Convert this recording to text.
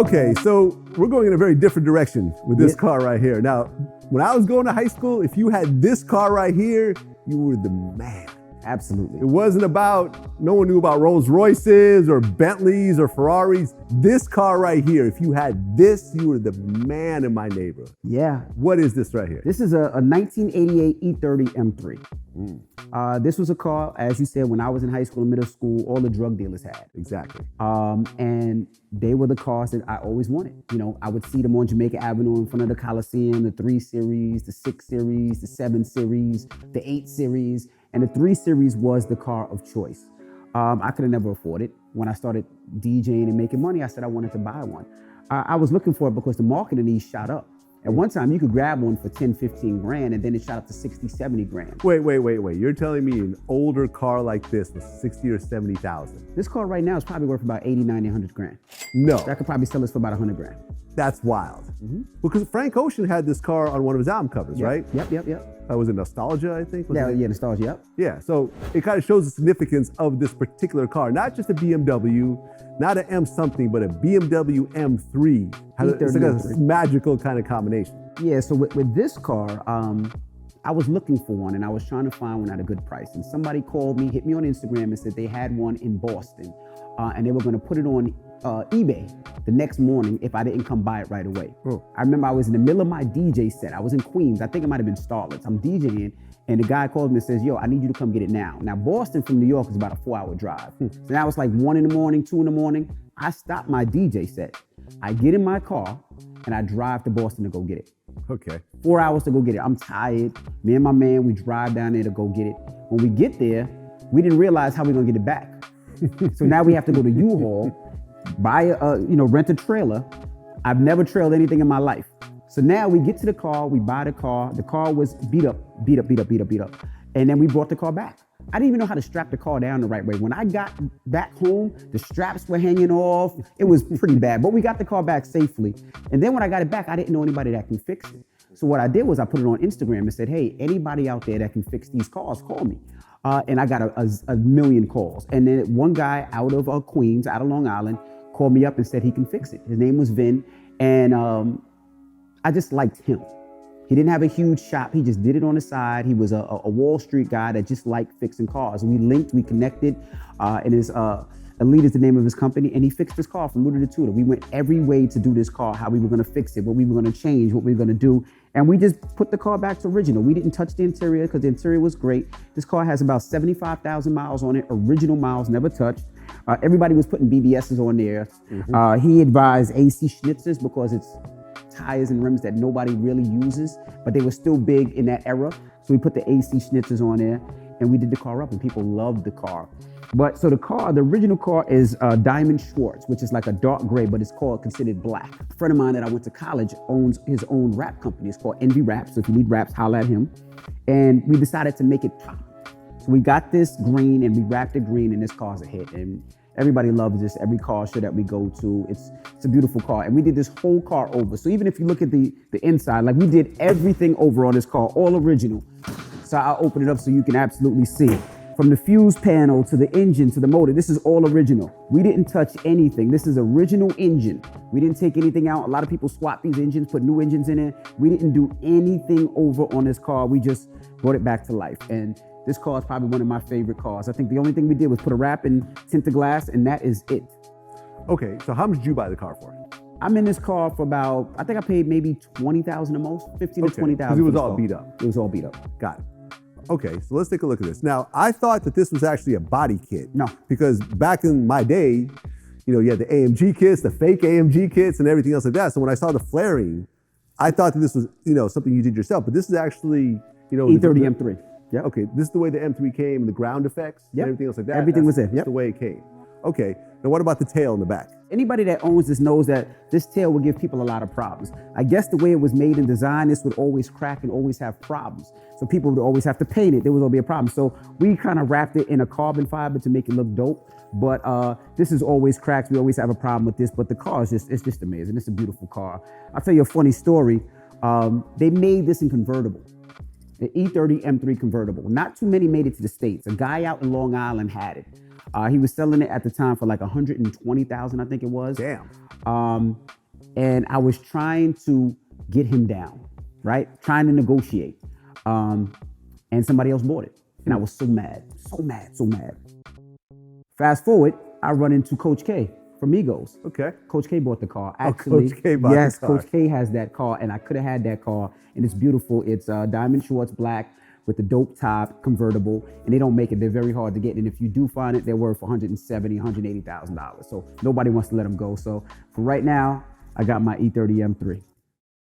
Okay, so we're going in a very different direction with this car right here. Now, when I was going to high school, if you had this car right here, you were the man. Absolutely. It wasn't about, no one knew about Rolls Royces or Bentleys or Ferraris. This car right here, if you had this, you were the man in my neighborhood. Yeah. What is this right here? This is a 1988 E30 M3. This was a car, as you said, when I was in high school and middle school, all the drug dealers had. Exactly. And they were the cars that I always wanted. You know, I would see them on Jamaica Avenue in front of the Coliseum, the 3 Series, the 6 Series, the 7 Series, the 8 Series. And the 3 Series was the car of choice. I could have never afforded it. When I started DJing and making money, I said I wanted to buy one. I was looking for it because the market of these shot up. At one time, you could grab one for 10, 15 grand, and then it shot up to 60, 70 grand. Wait. You're telling me an older car like this was 60 or 70,000? This car right now is probably worth about 80, 90, 100 grand. No. I could probably sell this for about 100 grand. That's wild. Mm-hmm. Because Frank Ocean had this car on one of his album covers, right? Yep. Was it Nostalgia, I think? Yeah, Nostalgia, yep. Yeah, so it kind of shows the significance of this particular car. Not just a BMW, not an M something, but a BMW M3. It's like a magical kind of combination. Yeah, so with this car, I was looking for one and I was trying to find one at a good price. And somebody called me, hit me on Instagram and said they had one in Boston and they were gonna put it on eBay the next morning if I didn't come buy it right away. I remember I was in the middle of my DJ set. I was in Queens. I think it might have been Starlets. I'm DJing and the guy calls me and says, yo, I need you to come get it now. Now, Boston from New York is about a 4-hour drive. So now it's like 1 in the morning, 2 in the morning. I stop my DJ set. I get in my car and I drive to Boston to go get it. Okay. 4 hours to go get it. I'm tired. Me and my man, we drive down there to go get it. When we get there, we didn't realize how we're gonna get it back. So now we have to go to U-Haul, buy rent a trailer. I've never trailed anything in my life. So now we get to the car, we buy the car. The car was beat up. And then we brought the car back. I didn't even know how to strap the car down the right way. When I got back home, the straps were hanging off. It was pretty bad, but we got the car back safely. And then when I got it back, I didn't know anybody that can fix it. So what I did was I put it on Instagram and said, hey, anybody out there that can fix these cars, call me. And I got a million calls. And then one guy out of Queens, out of Long Island, called me up and said he can fix it. His name was Vin. And I just liked him. He didn't have a huge shop. He just did it on the side. He was a Wall Street guy that just liked fixing cars. We linked, we connected, and his Elite is the name of his company, and he fixed this car from rooter to tutor. We went every way to do this car, how we were gonna fix it, what we were gonna change, what we were gonna do, and we just put the car back to original. We didn't touch the interior because the interior was great. This car has about 75,000 miles on it, original miles, never touched. Everybody was putting BBSs on there. He advised AC schnitzers because it's tires and rims that nobody really uses, but they were still big in that era. So we put the AC schnitzers on there and we did the car up and people loved the car. But so the original car is Diamond Schwartz, which is like a dark gray, but it's considered black. A friend of mine that I went to college owns his own rap company. It's called Envy Raps. So if you need raps, holla at him. And we decided to make it pop. So we got this green and we wrapped it green and this car's a hit. And everybody loves this, every car show that we go to. It's a beautiful car. And we did this whole car over. So even if you look at the inside, like we did everything over on this car, all original. So I'll open it up so you can absolutely see it. From the fuse panel to the engine to the motor, this is all original. We didn't touch anything. This is original engine. We didn't take anything out. A lot of people swap these engines, put new engines in it. We didn't do anything over on this car. We just brought it back to life. And this car is probably one of my favorite cars. I think the only thing we did was put a wrap and tint the glass, and that is it. Okay, so how much did you buy the car for? I'm in this car for about, I think I paid maybe $20,000 the most, $15,000 to $20,000. Because it was all beat up. It was all beat up. Got it. Okay, so let's take a look at this. Now, I thought that this was actually a body kit. No. Because back in my day, you had the AMG kits, the fake AMG kits, and everything else like that. So when I saw the flaring, I thought that this was, something you did yourself. But this is actually, E30 M3. Yeah. Okay, this is the way the M3 came, the ground effects, and everything else like that. Everything was there. That's the way it came. Okay, now what about the tail in the back? Anybody that owns this knows that this tail will give people a lot of problems. I guess the way it was made and designed, this would always crack and always have problems. So people would always have to paint it. There would always be a problem. So we kind of wrapped it in a carbon fiber to make it look dope. But this is always cracks. We always have a problem with this. But the car is it's just amazing. It's a beautiful car. I'll tell you a funny story. They made this in convertible. The E30 M3 convertible. Not too many made it to the States. A guy out in Long Island had it. He was selling it at the time for like $120,000, I think it was. Damn. and I was trying to get him down, right? Trying to negotiate. And somebody else bought it. And I was so mad. Fast forward, I run into Coach K from Migos. Okay. Coach K bought the car. Actually, Coach K bought the car. Coach K has that car, and I could have had that car, and it's beautiful. It's Diamond Schwartz black with the dope top, convertible, and they don't make it. They're very hard to get, and if you do find it, they're worth $170,000, $180,000. So nobody wants to let them go. So for right now, I got my E30 M3.